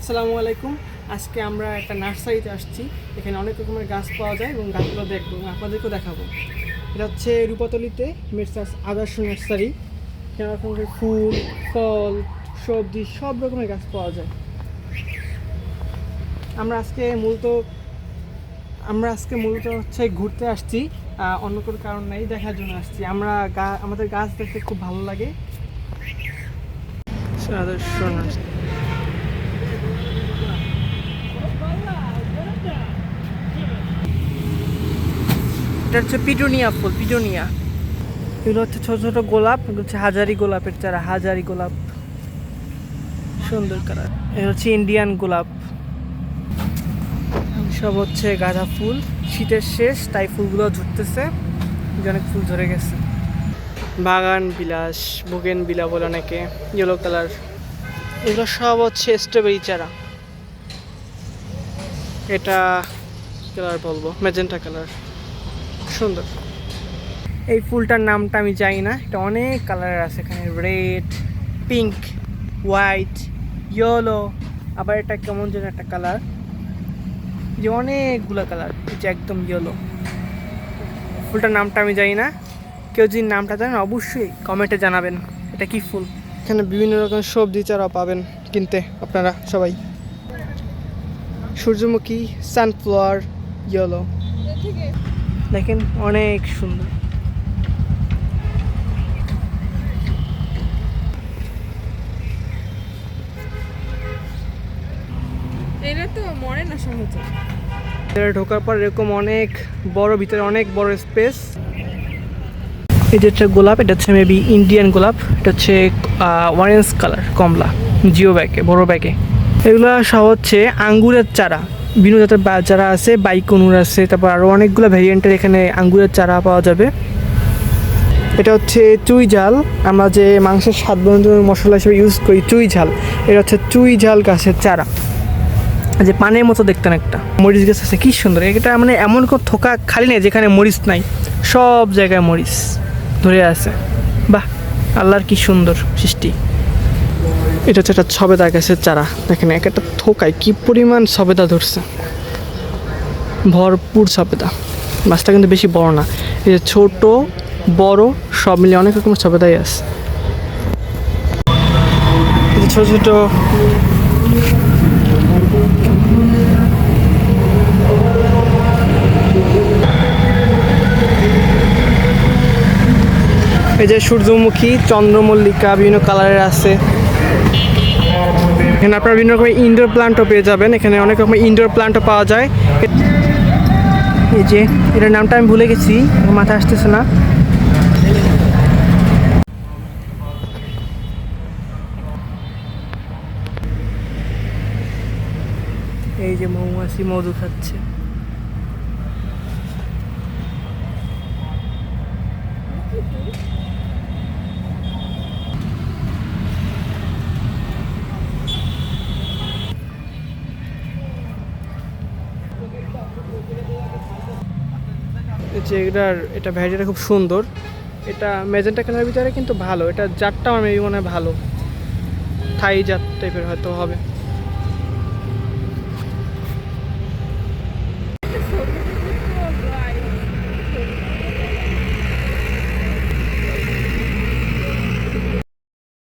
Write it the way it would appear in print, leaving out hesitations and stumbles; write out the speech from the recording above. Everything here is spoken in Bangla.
আসসালামু আলাইকুম। আজকে আমরা একটা নার্সারিতে আসছি। এখানে অনেক রকমের গাছ পাওয়া যায় এবং গাছগুলো দেখবো এবং আপনাদেরকেও দেখাবো। এটা হচ্ছে রূপাতলিতে মেসার্স আদর্শ নার্সারি। এখানে রকমের ফুল, ফল, সবজি সব রকমের গাছ পাওয়া যায়। আমরা আজকে মূলত হচ্ছে ঘুরতে আসছি, অন্য কোনো কারণ নেই, দেখার জন্য আসছি। আমাদের গাছ দেখতে খুব ভালো লাগে। আদর্শ নার্সারি, এটা হচ্ছে পিটুনিয়া ফুল। এগুলো হচ্ছে ছোট ছোট গোলাপ, এগুলো হচ্ছে হাজারি গোলাপের চারা। হাজারি গোলাপ সুন্দর কালার। এগুলো হচ্ছে ইন্ডিয়ান গোলাপ। সব হচ্ছে গাঁদা ফুল। শীতের শেষ, তাই ফুলগুলো ঝরতেছে, অনেক ফুল ঝরে গেছে। বাগান বিলাস, বুগেন বিলা বলে অনেকে, ইয়েলো কালার। এগুলো সব হচ্ছে স্ট্রবেরি চারা। এটা কালার বলবো ম্যাজেন্টা কালার, সুন্দর। এই ফুলটার নামটা আমি জানি না, এটা অনেক কালারের আছে এখানে, রেড, পিঙ্ক, হোয়াইট, ইয়েলো, আবার এটা কেমন যেন একটা কালার, যে অনেকগুলো কালার, যে একদম ইয়েলো। ফুলটার নামটা আমি জানি না, কেউ যদি নামটা জানেন অবশ্যই কমেন্টে জানাবেন এটা কি ফুল। এখানে বিভিন্ন রকমের সবজি চারা পাবেন কিনতে আপনারা সবাই। সূর্যমুখী, সানফ্লাওয়ার, ইয়েলো, দেখেন অনেক সুন্দর। এটা তো মরে না সহজে। ঢোকার পর এরকম অনেক বড়, ভিতরে অনেক বড় স্পেস। এই যে একটা গোলাপ, এটা হচ্ছে মেবি ইন্ডিয়ান গোলাপ। এটা হচ্ছে অরেঞ্জ কালার, কমলা, জিও ব্যাগে, বড় ব্যাগে। এগুলো সব হচ্ছে আঙ্গুরের চারা। বিভিন্ন জাতের চারা আছে, বাইকনুর আছে, তারপর আরও অনেকগুলো ভ্যারিয়েন্টের এখানে আঙ্গুরের চারা পাওয়া যাবে। এটা হচ্ছে চুই ঝাল, আমরা যে মাংসের স্বাদ বাড়ানোর মশলা হিসেবে ইউজ করি চুই ঝাল। এটা হচ্ছে চুই ঝাল গাছের চারা, যে পানের মতো দেখতেন একটা। মরিচ গাছ আছে, কি সুন্দর। এটা মানে এমন কোনো থোকা খালি নেই যেখানে মরিচ নাই, সব জায়গায় মরিচ ধরে আছে। বাহ, আল্লাহর কি সুন্দর সৃষ্টি। এটা হচ্ছে একটা সবেদা গাছের চারা, দেখেন এক একটা থোকায় কি পরিমাণ সবেদা ধরছে, ভরপুর সবেদা। গাছটা কিন্তু বেশি বড় না, এই যে ছোট বড় সব মিলিয়ে অনেক রকমের সবেদাই আছে। ছোট ছোট এই যে সূর্যমুখী, চন্দ্রমল্লিকা বিভিন্ন কালারের আছে। এখানে আপনারা বিভিন্ন রকমের ইনডোর প্লান্টও পেয়ে যাবেন। এখানে অনেক রকমের ইনডোর প্লান্টও পাওয়া যায়। এই যে এটার নামটা আমি ভুলে গেছি, মাথায় আসতেছে না। এই যে মৌমাছি মধু খাচ্ছে। যে এটা ভ্যারাইটিটা খুব সুন্দর। এটা ম্যাজেন্টা কালারের ভিতরে কিন্তু ভালো। এটা জাতটাও মেবি মনে হয় ভালো, থাই জাত টাইপের হয়তো হবে।